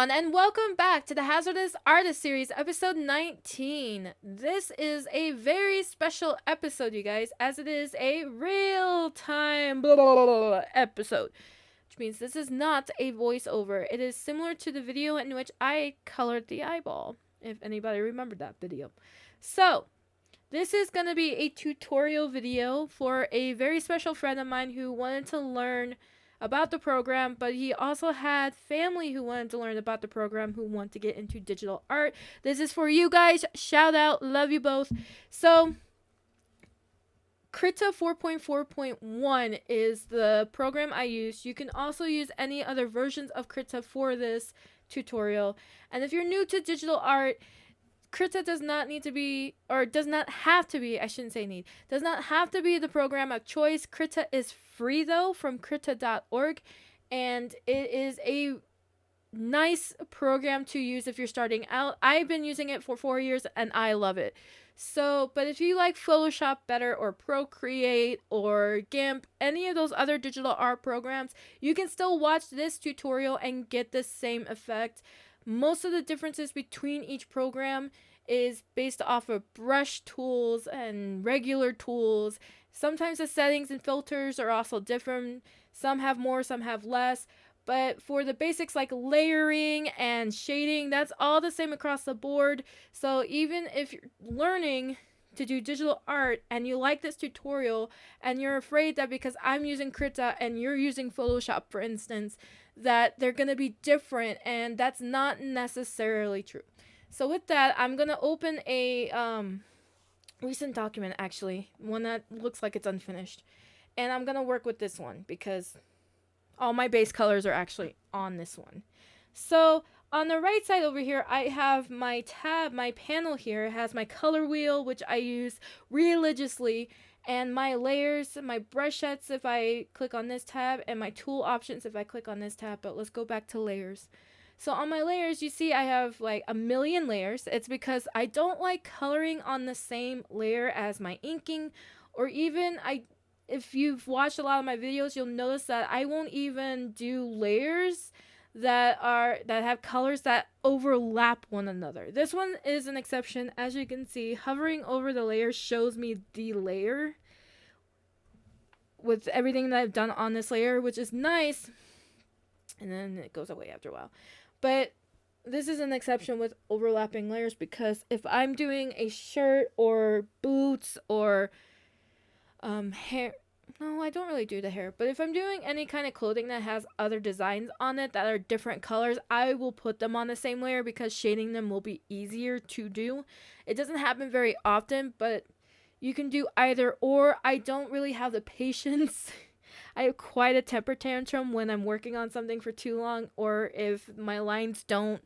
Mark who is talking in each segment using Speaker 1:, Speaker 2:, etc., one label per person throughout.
Speaker 1: everyone, and welcome back to the Hazardous Artist Series, episode 19. This is a very special episode, you guys, as it is a real-time episode, which means this is not a voiceover. It is similar to the video in which I colored the eyeball, if anybody remembered that video. So, this is going to be a tutorial video for a very special friend of mine who wanted to learn about the program, but he also had family who wanted to learn about the program, who want to get into digital art. This is for you guys. Shout out. Love you both. So, Krita 4.4.1 is the program I use. You can also use any other versions of Krita for this tutorial. And if you're new to digital art, Krita does not need to be, or does not have to be, I shouldn't say need, does not have to be the program of choice. Krita is free though from krita.org, and it is a nice program to use if you're starting out. I've been using it for 4 years and I love it. So, but if you like Photoshop better, or Procreate, or GIMP, any of those other digital art programs, you can still watch this tutorial and get the same effect. Most of the differences between each program is based off of brush tools and regular tools. Sometimes the settings and filters are also different. Some have more, some have less. But for the basics like layering and shading, that's all the same across the board. So even if you're learning to do digital art and you like this tutorial and you're afraid that because I'm using Krita and you're using Photoshop, for instance, that they're going to be different, and that's not necessarily true. So with that, I'm going to open a recent document, actually, one that looks like it's unfinished. And I'm going to work with this one because all my base colors are actually on this one. So on the right side over here, I have my tab, my panel here. It has my color wheel, which I use religiously, and my layers, my brush sets if I click on this tab, and my tool options if I click on this tab. But let's go back to layers. So on my layers, you see I have like a million layers. It's because I don't like coloring on the same layer as my inking, or even if you've watched a lot of my videos, you'll notice that I won't even do layers that have colors that overlap one another. This one is an exception. As you can see, hovering over the layer shows me the layer with everything that I've done on this layer, which is nice. And then it goes away after a while. But this is an exception with overlapping layers, because if I'm doing a shirt or boots or hair, no, I don't really do the hair, but if I'm doing any kind of clothing that has other designs on it that are different colors, I will put them on the same layer because shading them will be easier to do. It doesn't happen very often, but you can do either or. I don't really have the patience. I have quite a temper tantrum when I'm working on something for too long, or if my lines don't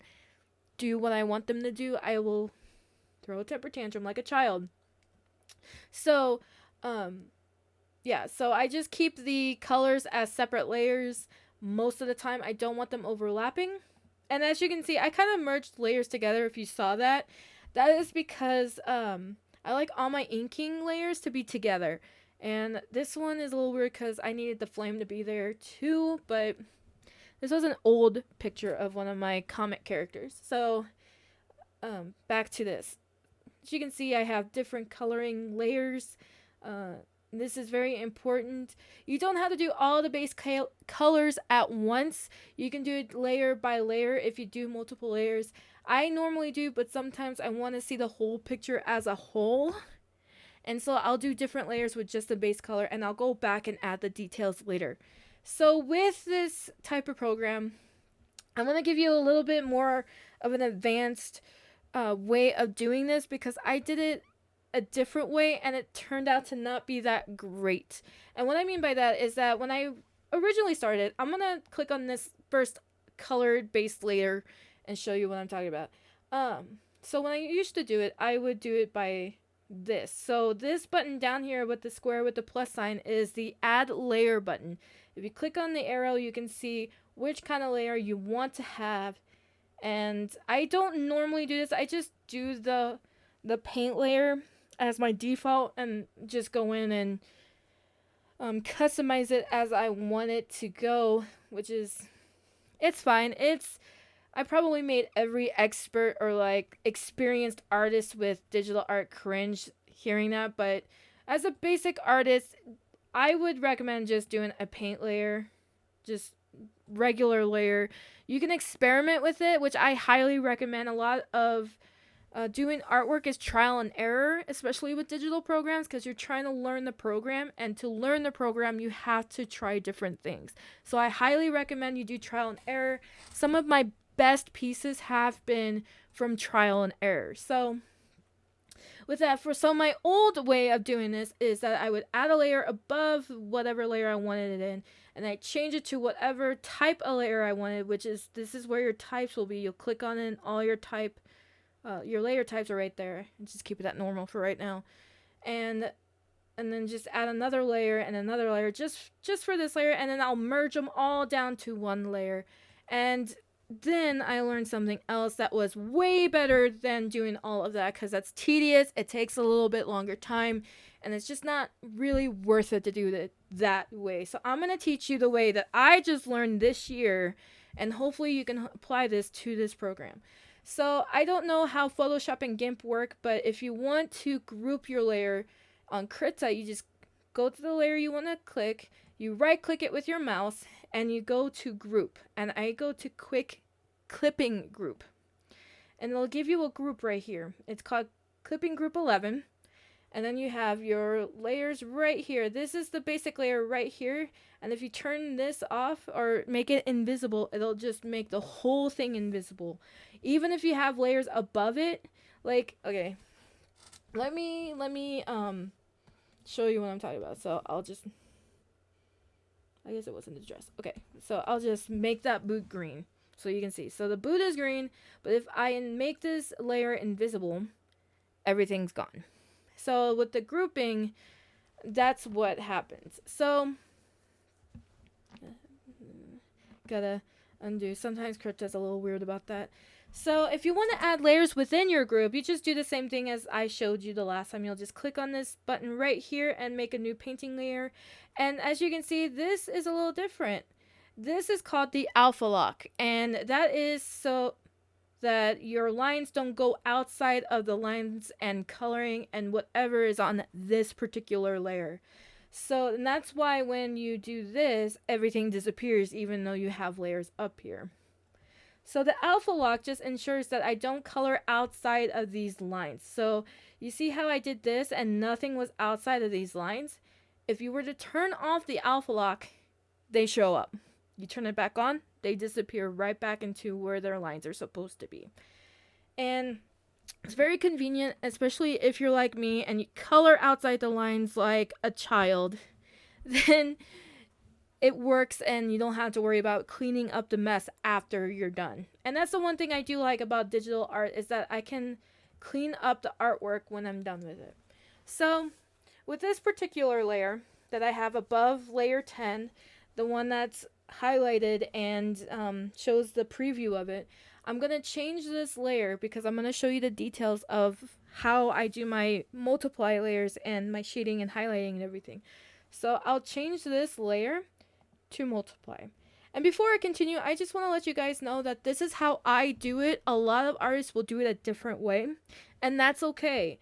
Speaker 1: do what I want them to do, I will throw a temper tantrum like a child. So, yeah, so I just keep the colors as separate layers most of the time. I don't want them overlapping. And as you can see, I kind of merged layers together if you saw that. That is because I like all my inking layers to be together. And this one is a little weird because I needed the flame to be there too, but this was an old picture of one of my comic characters. So back to this. As you can see, I have different coloring layers. This is very important. You don't have to do all the base colors at once. You can do it layer by layer if you do multiple layers. I normally do, but sometimes I want to see the whole picture as a whole. And so I'll do different layers with just the base color, and I'll go back and add the details later. So with this type of program, I'm going to give you a little bit more of an advanced way of doing this, because I did it a different way and it turned out to not be that great. And what I mean by that is that when I originally started, I'm gonna click on this first colored base layer and show you what I'm talking about. So when I used to do it, I would do it by this. So this button down here with the square with the plus sign is the add layer button. If you click on the arrow, you can see which kind of layer you want to have. And I don't normally do this. I just do the paint layer as my default and just go in and customize it as I want it to go, which is, it's fine. It's I probably made every expert or like experienced artist with digital art cringe hearing that, but as a basic artist, I would recommend just doing a paint layer, just regular layer. You can experiment with it, which I highly recommend. A lot of doing artwork is trial and error, especially with digital programs, because you're trying to learn the program, and to learn the program, you have to try different things. So I highly recommend you do trial and error. Some of my best pieces have been from trial and error. So with that, my old way of doing this is that I would add a layer above whatever layer I wanted it in, and I change it to whatever type of layer I wanted, which is, this is where your types will be. You'll click on it, and all your layer types are right there, and just keep it at normal for right now. And then just add another layer and another layer just for this layer, and then I'll merge them all down to one layer. And then I learned something else that was way better than doing all of that, because that's tedious, it takes a little bit longer time, and it's just not really worth it to do it that way. So I'm going to teach you the way that I just learned this year, and hopefully you can apply this to this program. So I don't know how Photoshop and GIMP work, but if you want to group your layer on Krita, you just go to the layer you want to click, you right click it with your mouse, and you go to group. And I go to quick clipping group. And it'll give you a group right here. It's called clipping group 11. And then you have your layers right here. This is the basic layer right here. And if you turn this off or make it invisible, it'll just make the whole thing invisible. Even if you have layers above it, like, okay, let me show you what I'm talking about. So I guess it wasn't the dress. Okay, so I'll just make that boot green so you can see. So the boot is green, but if I make this layer invisible, everything's gone. So with the grouping, that's what happens. So gotta undo. Sometimes Krita's a little weird about that. So if you want to add layers within your group, you just do the same thing as I showed you the last time. You'll just click on this button right here and make a new painting layer. And as you can see, this is a little different. This is called the alpha lock, and that is so that your lines don't go outside of the lines and coloring and whatever is on this particular layer. So, and that's why when you do this, everything disappears even though you have layers up here. So the alpha lock just ensures that I don't color outside of these lines. So you see how I did this and nothing was outside of these lines? If you were to turn off the alpha lock, they show up. You turn it back on, they disappear right back into where their lines are supposed to be. And it's very convenient, especially if you're like me and you color outside the lines like a child. Then it works and you don't have to worry about cleaning up the mess after you're done. And that's the one thing I do like about digital art, is that I can clean up the artwork when I'm done with it. So with this particular layer that I have above layer 10, the one that's highlighted and shows the preview of it, I'm going to change this layer because I'm going to show you the details of how I do my multiply layers and my shading and highlighting and everything. So I'll change this layer to multiply. And before I continue, I just want to let you guys know that this is how I do it. A lot of artists will do it a different way, and that's okay.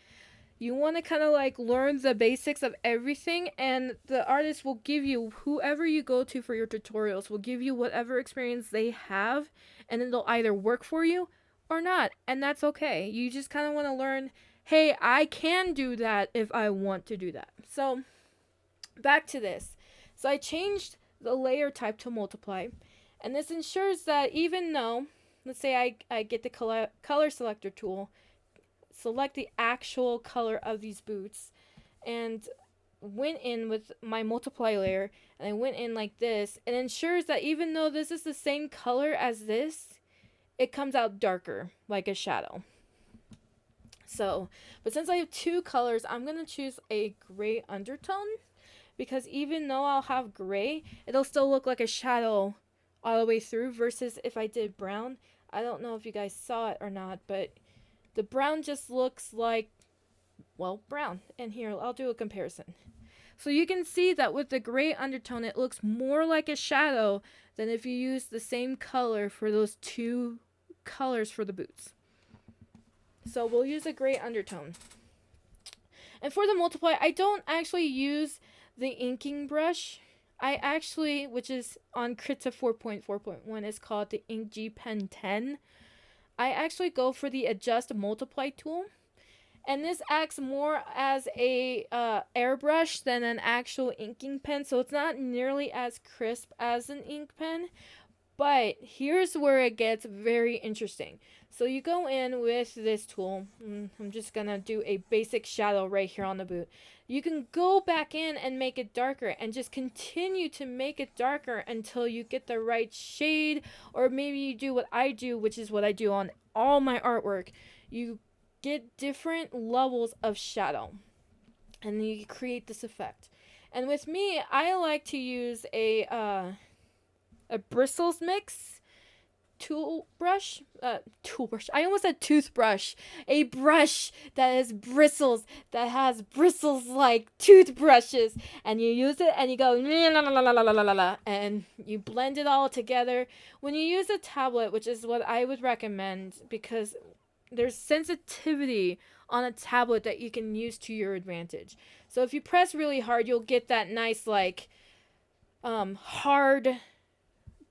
Speaker 1: You want to kind of like learn the basics of everything, and the artist will give you, whoever you go to for your tutorials will give you whatever experience they have, and it'll either work for you or not, and that's okay. You just kind of want to learn, hey, I can do that if I want to do that. So back to this. So I changed the layer type to multiply, and this ensures that even though, let's say I get the color selector tool, select the actual color of these boots, and went in with my multiply layer, and I went in like this, it ensures that even though this is the same color as this, it comes out darker, like a shadow. So, but since I have two colors, I'm going to choose a gray undertone, because even though I'll have gray, it'll still look like a shadow all the way through, versus if I did brown. I don't know if you guys saw it or not, but the brown just looks like, well, brown. And here, I'll do a comparison. So you can see that with the gray undertone, it looks more like a shadow than if you use the same color for those two colors for the boots. So we'll use a gray undertone. And for the multiply, I don't actually use the inking brush. I actually, which is on Krita 4.4.1, is called the Ink G Pen 10. I actually go for the adjust multiply tool. And this acts more as a airbrush than an actual inking pen. So it's not nearly as crisp as an ink pen. But here's where it gets very interesting. So you go in with this tool. I'm just going to do a basic shadow right here on the boot. You can go back in and make it darker and just continue to make it darker until you get the right shade. Or maybe you do what I do, which is what I do on all my artwork. You get different levels of shadow and then you create this effect. And with me, I like to use a bristles mix toothbrush. I almost said toothbrush. A brush that is bristles, that has bristles like toothbrushes, and you use it and you go and you blend it all together. When you use a tablet, which is what I would recommend, because there's sensitivity on a tablet that you can use to your advantage. So if you press really hard, you'll get that nice like hard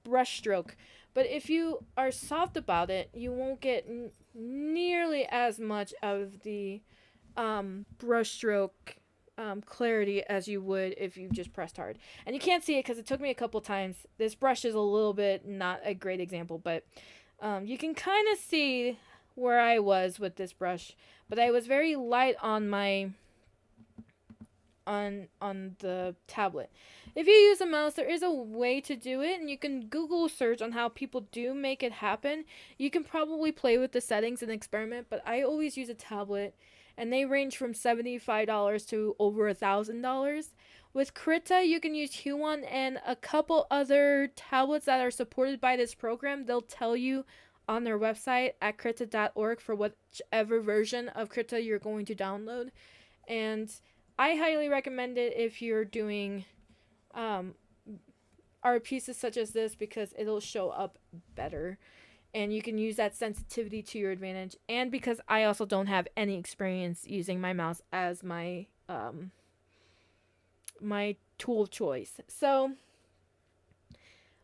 Speaker 1: brush stroke. But if you are soft about it, you won't get nearly as much of the brush stroke clarity as you would if you just pressed hard. And you can't see it because it took me a couple times. This brush is a little bit not a great example, but you can kind of see where I was with this brush. But I was very light on my on the tablet. If you use a mouse, there is a way to do it, and you can Google search on how people do make it happen. You can probably play with the settings and experiment, but I always use a tablet, and they range from $75 to over $1,000. With Krita, you can use Huon and a couple other tablets that are supported by this program. They'll tell you on their website at krita.org for whichever version of Krita you're going to download. And I highly recommend it if you're doing art pieces such as this, because it'll show up better and you can use that sensitivity to your advantage. And because I also don't have any experience using my mouse as my my tool of choice. So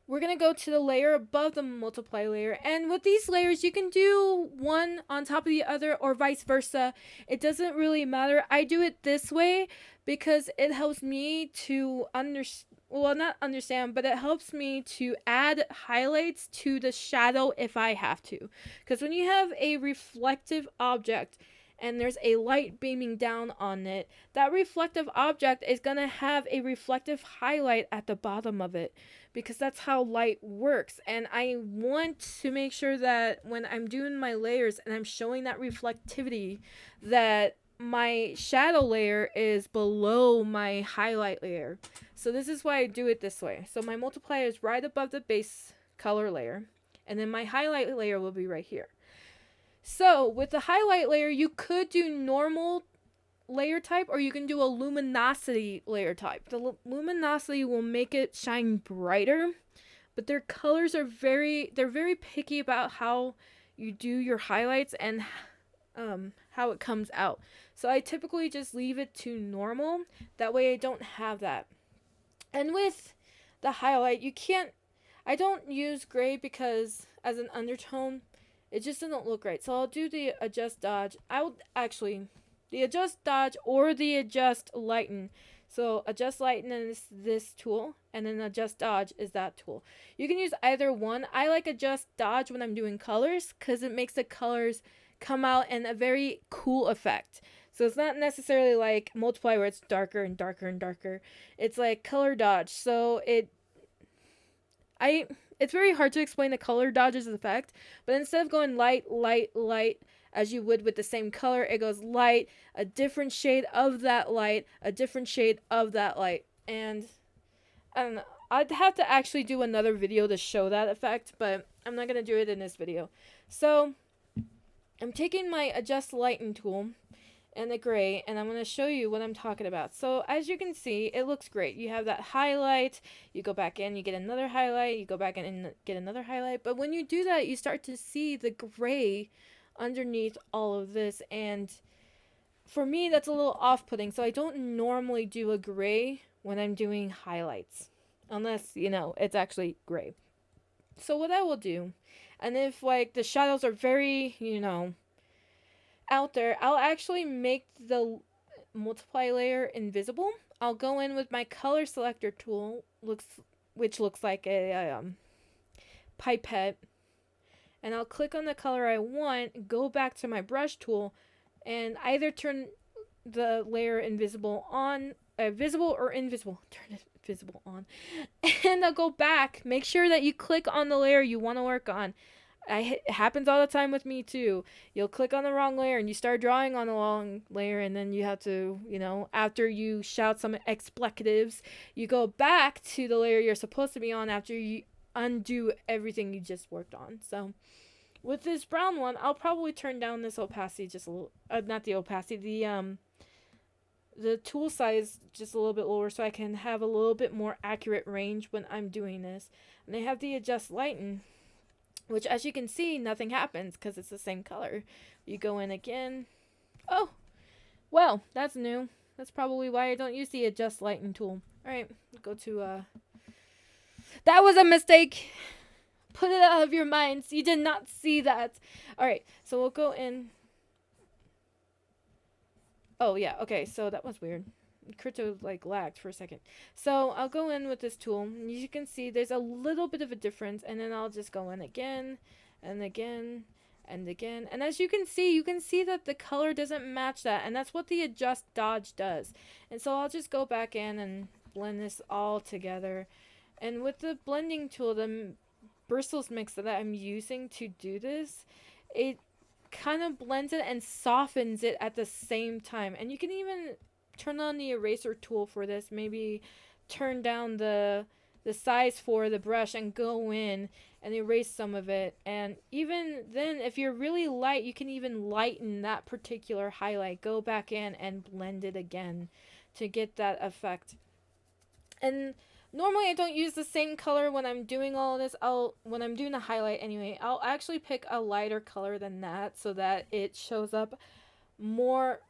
Speaker 1: we're going to go to the layer above the multiply layer. And with these layers, you can do one on top of the other or vice versa. It doesn't really matter. I do it this way because it helps me to not understand, but it helps me to add highlights to the shadow if I have to. Because when you have a reflective object and there's a light beaming down on it, that reflective object is going to have a reflective highlight at the bottom of it, because that's how light works. And I want to make sure that when I'm doing my layers and I'm showing that reflectivity, that my shadow layer is below my highlight layer. So this is why I do it this way. So my multiplier is right above the base color layer, and then my highlight layer will be right here. So with the highlight layer, you could do normal layer type, or you can do a luminosity layer type. The luminosity will make it shine brighter, but their colors are they're very picky about how you do your highlights and how it comes out. So I typically just leave it to normal. That way I don't have that. And with the highlight, I don't use gray because as an undertone, it just doesn't look right. So I'll do the adjust dodge. The adjust dodge or the adjust lighten. So adjust lighten is this tool, and then adjust dodge is that tool. You can use either one. I like adjust dodge when I'm doing colors because it makes the colors come out in a very cool effect. So it's not necessarily like multiply where it's darker and darker and darker. It's like color dodge. So it's very hard to explain the color dodge's effect, but instead of going light, light, light, as you would with the same color, it goes light, a different shade of that light, a different shade of that light. And I don't know, I'd have to actually do another video to show that effect, but I'm not going to do it in this video. So I'm taking my adjust lighten tool, and the gray, and I'm going to show you what I'm talking about. So as you can see, it looks great. You have that highlight, you go back in, you get another highlight, you go back in and get another highlight. But when you do that, you start to see the gray underneath all of this, and for me, that's a little off-putting. So I don't normally do a gray when I'm doing highlights, unless, it's actually gray. So what I will do, and if like the shadows are very, out there, I'll actually make the multiply layer invisible. I'll go in with my color selector tool, which looks like a pipette, and I'll click on the color I want, go back to my brush tool, and either turn the layer invisible on, visible or invisible. Turn it visible on, and I'll go back. Make sure that you click on the layer you want to work on. It happens all the time with me too. You'll click on the wrong layer and you start drawing on the wrong layer, and then you have to, after you shout some expletives, you go back to the layer you're supposed to be on after you undo everything you just worked on. So with this brown one, I'll probably turn down this opacity just a little, not the opacity, the tool size just a little bit lower, so I can have a little bit more accurate range when I'm doing this. And I have the adjust lighten, which, as you can see, nothing happens because it's the same color. You go in again. Oh, well, that's new. That's probably why I don't use the adjust lighten tool. Alright, go to, that was a mistake! Put it out of your minds. You did not see that. Alright, so we'll go in. Oh, yeah, okay, so that was weird. Krita lagged for a second. So I'll go in with this tool, and as you can see, there's a little bit of a difference, and then I'll just go in again and again and again, and as you can see that the color doesn't match that, and that's what the adjust dodge does. And so I'll just go back in and blend this all together. And with the blending tool, the bristles mix that I'm using to do this, it kind of blends it and softens it at the same time. And you can even turn on the eraser tool for this, maybe turn down the size for the brush and go in and erase some of it. And even then, if you're really light, you can even lighten that particular highlight, go back in and blend it again to get that effect. And normally I don't use the same color when I'm doing all of this. When I'm doing the highlight anyway, I'll actually pick a lighter color than that so that it shows up more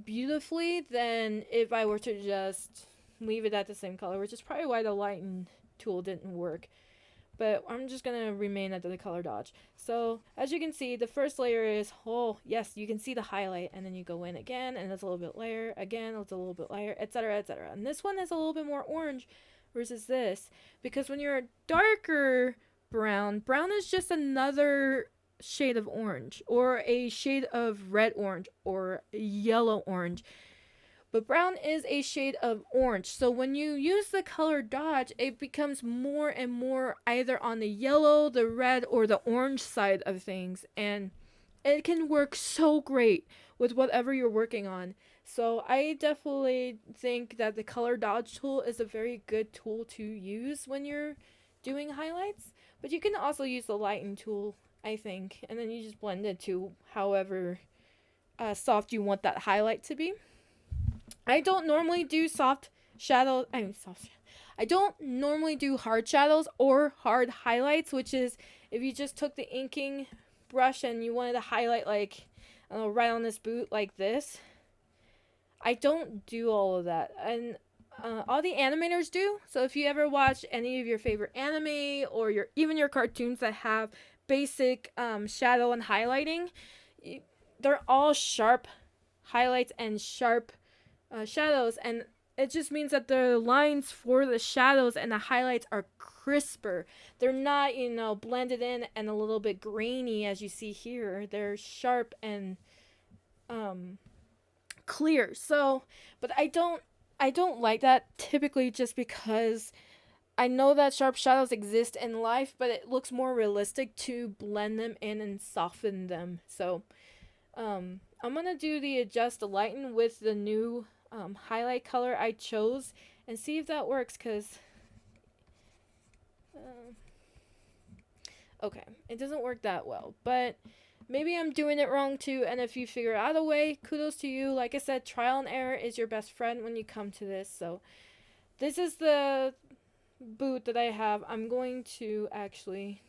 Speaker 1: beautifully than if I were to just leave it at the same color, which is probably why the lighten tool didn't work. But I'm just going to remain at the color dodge. So as you can see, the first layer is, oh yes, you can see the highlight, and then you go in again and it's a little bit lighter, again it's a little bit lighter, etc, etc. And this one is a little bit more orange versus this, because when you're a darker brown is just another shade of orange, or a shade of red orange, or yellow orange. But brown is a shade of orange. So when you use the color dodge, it becomes more and more either on the yellow, the red, or the orange side of things. And it can work so great with whatever you're working on. So I definitely think that the color dodge tool is a very good tool to use when you're doing highlights. But you can also use the lighten tool, I think, and then you just blend it to however soft you want that highlight to be. I don't normally do I don't normally do hard shadows or hard highlights, which is if you just took the inking brush and you wanted to highlight right on this boot like this. I don't do all of that, and all the animators do. So if you ever watch any of your favorite anime or even your cartoons that have basic shadow and highlighting, they're all sharp highlights and sharp shadows, and it just means that the lines for the shadows and the highlights are crisper. They're not, blended in and a little bit grainy as you see here. They're sharp and clear. So, but I don't like that typically, just because I know that sharp shadows exist in life, but it looks more realistic to blend them in and soften them. So I'm gonna do the adjust lighten with the new highlight color I chose and see if that works, because okay, it doesn't work that well, but maybe I'm doing it wrong too, and if you figure out a way, kudos to you. Like I said, trial and error is your best friend when you come to this. So this is the boot that I have. I'm going to actually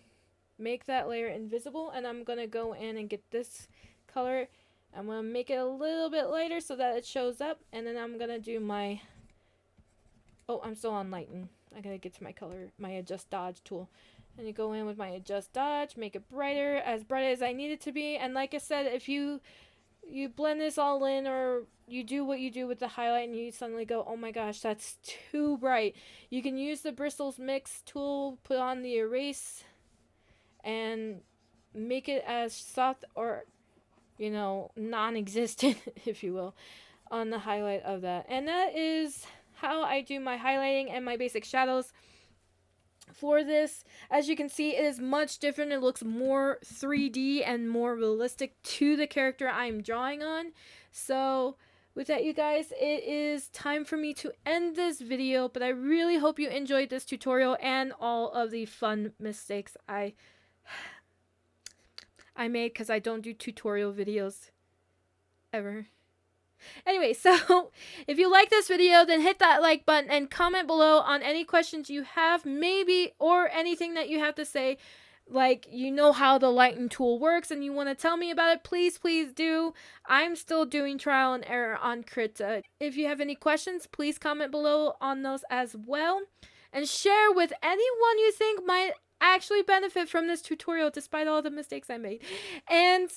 Speaker 1: make that layer invisible, and I'm gonna go in and get this color. I'm gonna make it a little bit lighter so that it shows up, and then I'm gonna do my, oh, I'm still on lighten. I gotta get to my color, my adjust dodge tool. And you go in with my adjust dodge, make it brighter, as bright as I need it to be. And like I said, if you blend this all in, or you do what you do with the highlight and you suddenly go, oh my gosh, that's too bright, you can use the bristles mix tool, put on the erase, and make it as soft or, you know, non-existent, if you will, on the highlight of that. And that is how I do my highlighting and my basic shadows for this. As you can see, it is much different. It looks more 3D and more realistic to the character I'm drawing on. So with that, you guys, it is time for me to end this video, but I really hope you enjoyed this tutorial and all of the fun mistakes I made, because I don't do tutorial videos ever. Anyway, so if you like this video, then hit that like button and comment below on any questions you have, maybe, or anything that you have to say. Like, you know how the lighten tool works and you want to tell me about it, please do. I'm still doing trial and error on Krita. If you have any questions, please comment below on those as well. And share with anyone you think might actually benefit from this tutorial, despite all the mistakes I made. And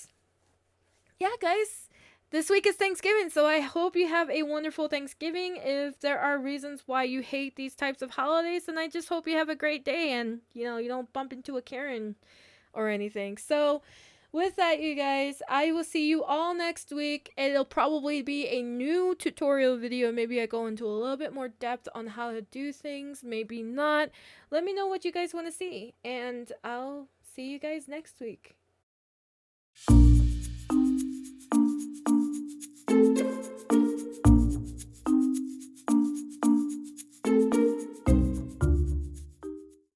Speaker 1: yeah, guys, this week is Thanksgiving, so I hope you have a wonderful Thanksgiving. If there are reasons why you hate these types of holidays, then I just hope you have a great day and, you know, you don't bump into a Karen or anything. So with that, you guys, I will see you all next week. It'll probably be a new tutorial video. Maybe I go into a little bit more depth on how to do things, maybe not. Let me know what you guys want to see, and I'll see you guys next week.